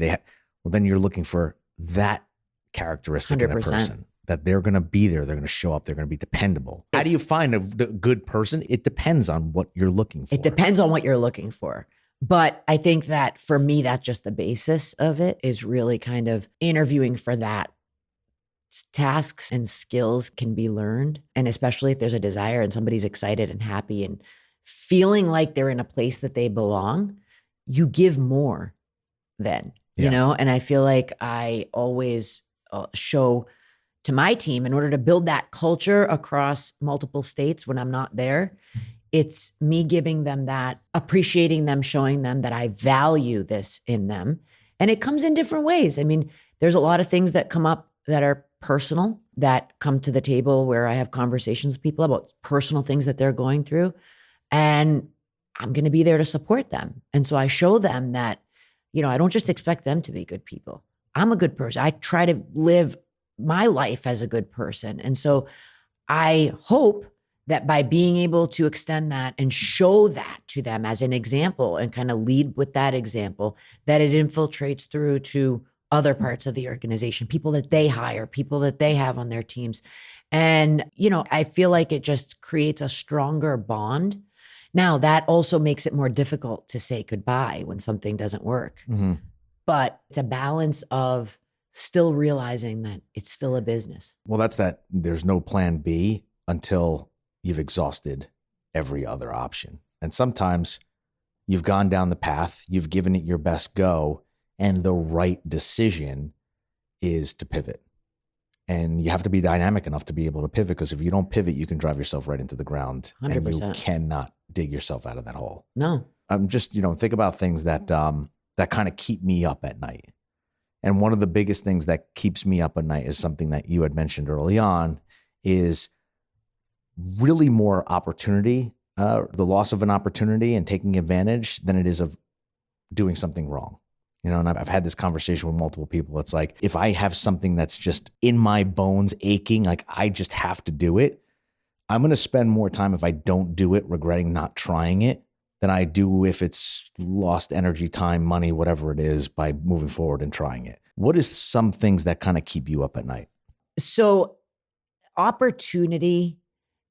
Well, then you're looking for that characteristic 100%. In a person, that they're going to be there. They're going to show up. They're going to be dependable. How do you find the good person? It depends on what you're looking for. It depends on what you're looking for. But I think that for me, that's just the basis of it, is really kind of interviewing for that. Tasks and skills can be learned. And especially if there's a desire and somebody's excited and happy and feeling like they're in a place that they belong, you give more then, you know? And I feel like I always show to my team, in order to build that culture across multiple states when I'm not there, it's me giving them that, appreciating them, showing them that I value this in them. And it comes in different ways. I mean, there's a lot of things that come up that are personal, that come to the table where I have conversations with people about personal things that they're going through. And I'm going to be there to support them. And so I show them that, I don't just expect them to be good people. I'm a good person. I try to live my life as a good person. And so I hope that by being able to extend that and show that to them as an example and kind of lead with that example, that it infiltrates through to other parts of the organization, people that they hire, people that they have on their teams. And, I feel like it just creates a stronger bond. Now, that also makes it more difficult to say goodbye when something doesn't work. Mm-hmm. But it's a balance of still realizing that it's still a business. Well, that's that. There's no plan B until you've exhausted every other option. And sometimes you've gone down the path, you've given it your best go, and the right decision is to pivot. And you have to be dynamic enough to be able to pivot, because if you don't pivot, you can drive yourself right into the ground 100%. And you cannot dig yourself out of that hole. No. I'm just, think about things that kind of keep me up at night. And one of the biggest things that keeps me up at night is something that you had mentioned early on, is really more opportunity, the loss of an opportunity and taking advantage, than it is of doing something wrong. And I've had this conversation with multiple people. It's like, if I have something that's just in my bones aching, like I just have to do it, I'm going to spend more time, if I don't do it, regretting not trying it, than I do if it's lost energy, time, money, whatever it is, by moving forward and trying it. What is some things that kind of keep you up at night? So opportunity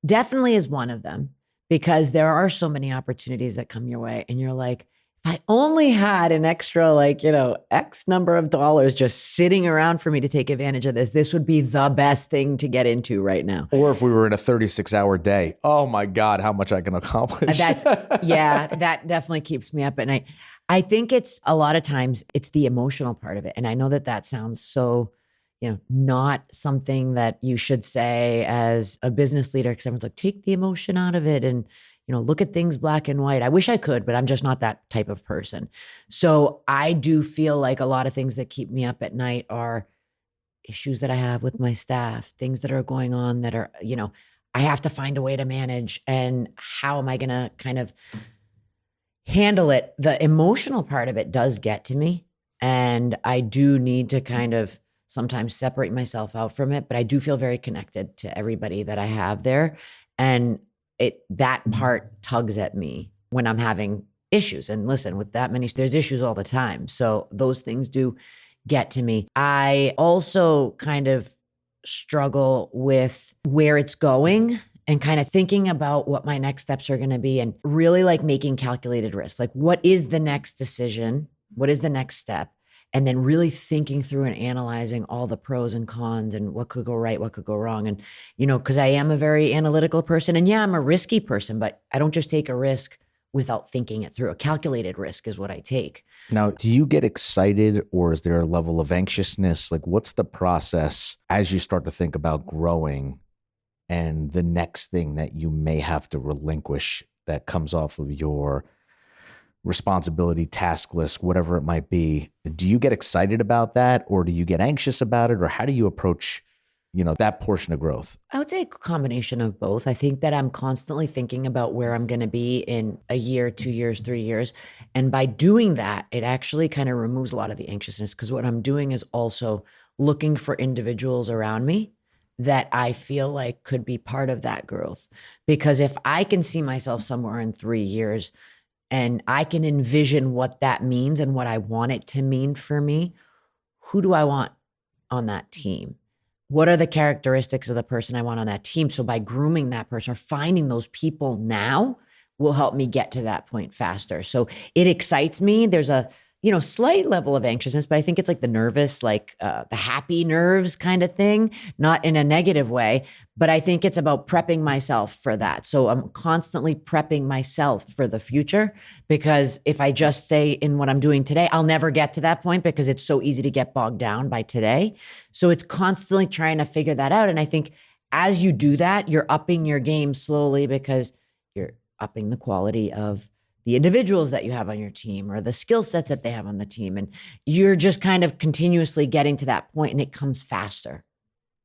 definitely is one of them, because there are so many opportunities that come your way and you're like, if I only had an extra, X number of dollars just sitting around for me to take advantage of this would be the best thing to get into right now. Or if we were in a 36-hour day, oh my God, how much I can accomplish. That definitely keeps me up at night. I think it's a lot of times it's the emotional part of it. And I know that sounds so, not something that you should say as a business leader, because everyone's like, take the emotion out of it and, look at things black and white. I wish I could, but I'm just not that type of person. So I do feel like a lot of things that keep me up at night are issues that I have with my staff, things that are going on that are, I have to find a way to manage. And how am I going to kind of handle it? The emotional part of it does get to me. And I do need to kind of sometimes separate myself out from it, but I do feel very connected to everybody that I have there. And that part tugs at me when I'm having issues. And listen, with that many, there's issues all the time. So those things do get to me. I also kind of struggle with where it's going and kind of thinking about what my next steps are going to be, and really like making calculated risks. Like, what is the next decision? What is the next step? And then really thinking through and analyzing all the pros and cons and what could go right, what could go wrong. And, because I am a very analytical person, and yeah, I'm a risky person, but I don't just take a risk without thinking it through. A calculated risk is what I take. Now, do you get excited, or is there a level of anxiousness? Like, what's the process as you start to think about growing and the next thing that you may have to relinquish that comes off of your responsibility, task list, whatever it might be? Do you get excited about that, or do you get anxious about it, or how do you approach, that portion of growth? I would say a combination of both. I think that I'm constantly thinking about where I'm going to be in a year, 2 years, 3 years. And by doing that, it actually kind of removes a lot of the anxiousness, because what I'm doing is also looking for individuals around me that I feel like could be part of that growth. Because if I can see myself somewhere in 3 years and I can envision what that means and what I want it to mean for me, who do I want on that team? What are the characteristics of the person I want on that team? So by grooming that person or finding those people now will help me get to that point faster. So it excites me. There's a, slight level of anxiousness, but I think it's like the nervous, like the happy nerves kind of thing, not in a negative way, but I think it's about prepping myself for that. So I'm constantly prepping myself for the future, because if I just stay in what I'm doing today, I'll never get to that point, because it's so easy to get bogged down by today. So it's constantly trying to figure that out. And I think as you do that, you're upping your game slowly, because you're upping the quality of the individuals that you have on your team or the skill sets that they have on the team. And you're just kind of continuously getting to that point, and it comes faster.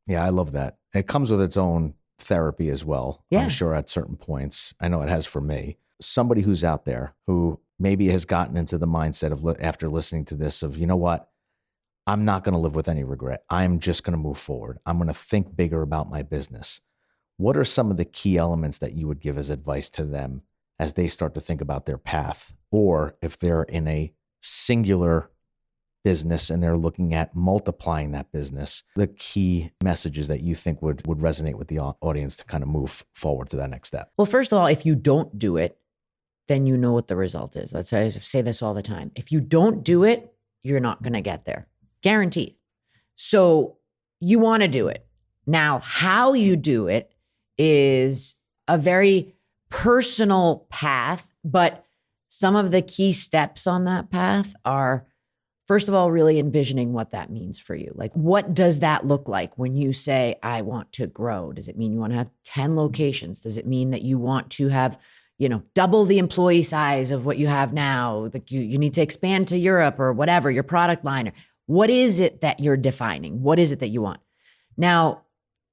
Yeah, I love that. It comes with its own therapy as well. Yeah. I'm sure at certain points. I know it has for me. Somebody who's out there who maybe has gotten into the mindset of after listening to this of, what? I'm not going to live with any regret. I'm just going to move forward. I'm going to think bigger about my business. What are some of the key elements that you would give as advice to them as they start to think about their path? Or if they're in a singular business and they're looking at multiplying that business, the key messages that you think would resonate with the audience to kind of move forward to that next step? Well, first of all, if you don't do it, then you know what the result is. I say this all the time. If you don't do it, you're not going to get there. Guaranteed. So you want to do it. Now, how you do it is a very personal path, but some of the key steps on that path are, first of all, really envisioning what that means for you. Like, what does that look like when you say, I want to grow? Does it mean you want to have 10 locations? Does it mean that you want to have, double the employee size of what you have now? Like you need to expand to Europe or whatever, your product line. What is it that you're defining? What is it that you want? Now,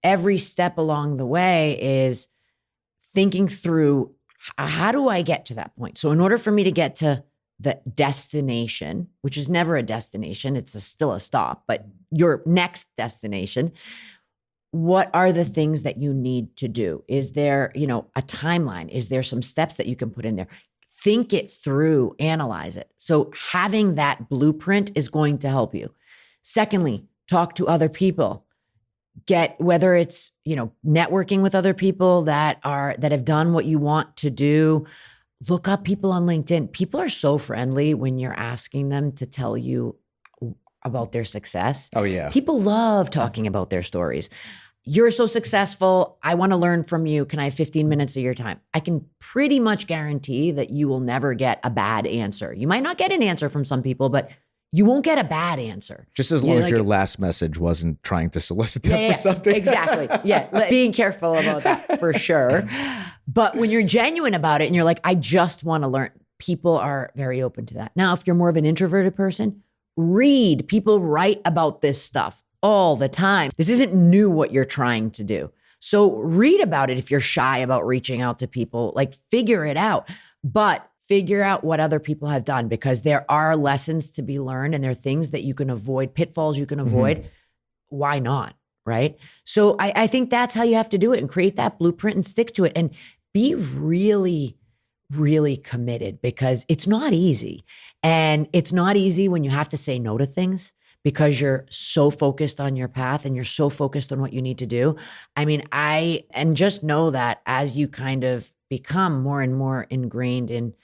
every step along the way is thinking through, how do I get to that point? So in order for me to get to the destination, which is never a destination, it's still a stop, but your next destination, what are the things that you need to do? Is there, a timeline? Is there some steps that you can put in there? Think it through, analyze it. So having that blueprint is going to help you. Secondly, talk to other people. Whether it's, networking with other people that have done what you want to do. Look up people on LinkedIn. People are so friendly when you're asking them to tell you about their success. Oh, yeah. People love talking about their stories. You're so successful. I want to learn from you. Can I have 15 minutes of your time? I can pretty much guarantee that you will never get a bad answer. You might not get an answer from some people, but you won't get a bad answer. Just as long as your last message wasn't trying to solicit them for something. Exactly. Yeah. Being careful about that for sure. But when you're genuine about it and you're like, I just want to learn, people are very open to that. Now, if you're more of an introverted person, read. People write about this stuff all the time. This isn't new what you're trying to do. So read about it if you're shy about reaching out to people, like figure it out. But figure out what other people have done, because there are lessons to be learned and there are things that you can avoid, pitfalls you can avoid. Mm-hmm. Why not? Right? So I think that's how you have to do it, and create that blueprint and stick to it, and be really, really committed because it's not easy. And it's not easy when you have to say no to things because you're so focused on your path and you're so focused on what you need to do. I mean, and just know that as you kind of become more and more ingrained in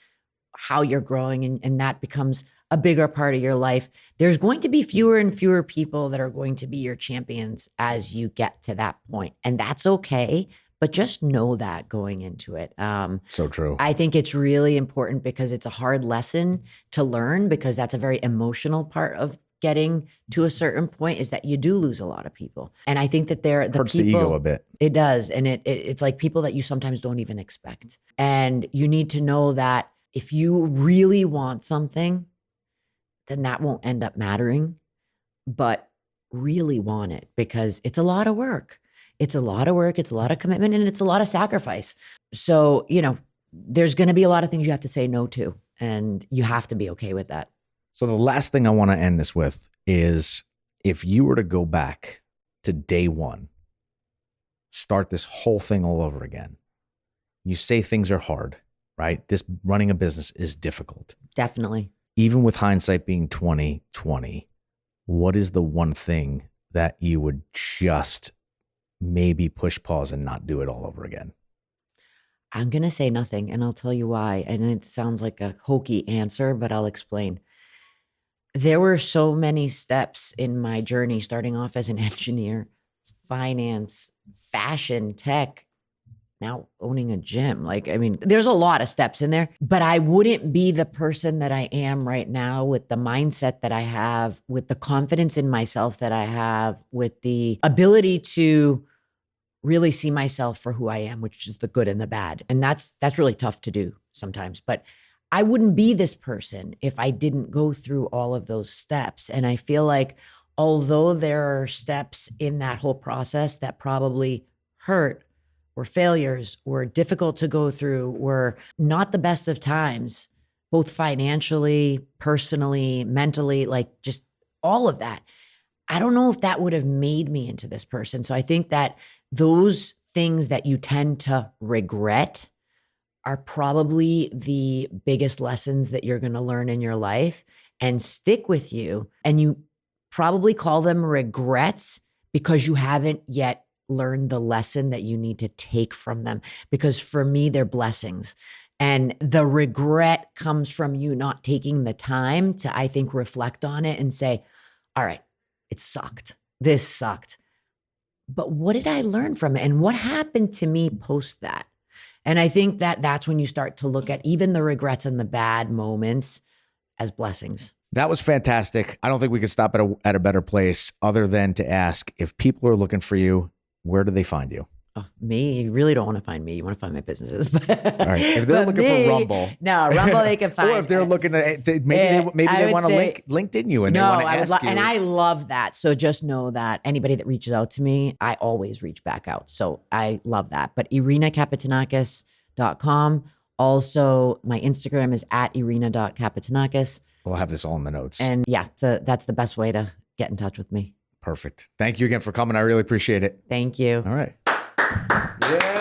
how you're growing and that becomes a bigger part of your life, there's going to be fewer and fewer people that are going to be your champions as you get to that point. And that's okay. But just know that going into it. So true. I think it's really important because it's a hard lesson to learn because that's a very emotional part of getting to a certain point is that you do lose a lot of people. And I think that Hurts the ego a bit. It does. And it's like people that you sometimes don't even expect. And you need to know that if you really want something, then that won't end up mattering, but really want it because it's a lot of work. It's a lot of work. It's a lot of commitment and it's a lot of sacrifice. So, there's going to be a lot of things you have to say no to, and you have to be okay with that. So the last thing I want to end this with is if you were to go back to day one, start this whole thing all over again. You say things are hard, right? This running a business is difficult. Definitely. Even with hindsight being 20/20, what is the one thing that you would just maybe push pause and not do it all over again? I'm going to say nothing, and I'll tell you why. And it sounds like a hokey answer, but I'll explain. There were so many steps in my journey, starting off as an engineer, finance, fashion, tech, now owning a gym. There's a lot of steps in there, but I wouldn't be the person that I am right now with the mindset that I have, with the confidence in myself that I have, with the ability to really see myself for who I am, which is the good and the bad. And that's really tough to do sometimes, but I wouldn't be this person if I didn't go through all of those steps. And I feel like although there are steps in that whole process that probably hurt, were failures, were difficult to go through, were not the best of times, both financially, personally, mentally, just all of that. I don't know if that would have made me into this person. So I think that those things that you tend to regret are probably the biggest lessons that you're going to learn in your life and stick with you. And you probably call them regrets because you haven't yet learned the lesson that you need to take from them. Because for me, they're blessings. And the regret comes from you not taking the time to, I think, reflect on it and say, all right, it sucked. This sucked. But what did I learn from it? And what happened to me post that? And I think that that's when you start to look at even the regrets and the bad moments as blessings. That was fantastic. I don't think we could stop at a better place other than to ask if people are looking for you, where do they find you? Oh, me? You really don't want to find me. You want to find my businesses. All right. If they're looking for Rumble. No, Rumble they can find. Or if they're looking to maybe they want to link LinkedIn you and they want to ask you. And I love that. So just know that anybody that reaches out to me, I always reach back out. So I love that. But IrinaKapetanakis.com. Also, my Instagram is @Irina.Kapetanakis. We'll have this all in the notes. And yeah, that's the best way to get in touch with me. Perfect. Thank you again for coming. I really appreciate it. Thank you. All right. Yeah.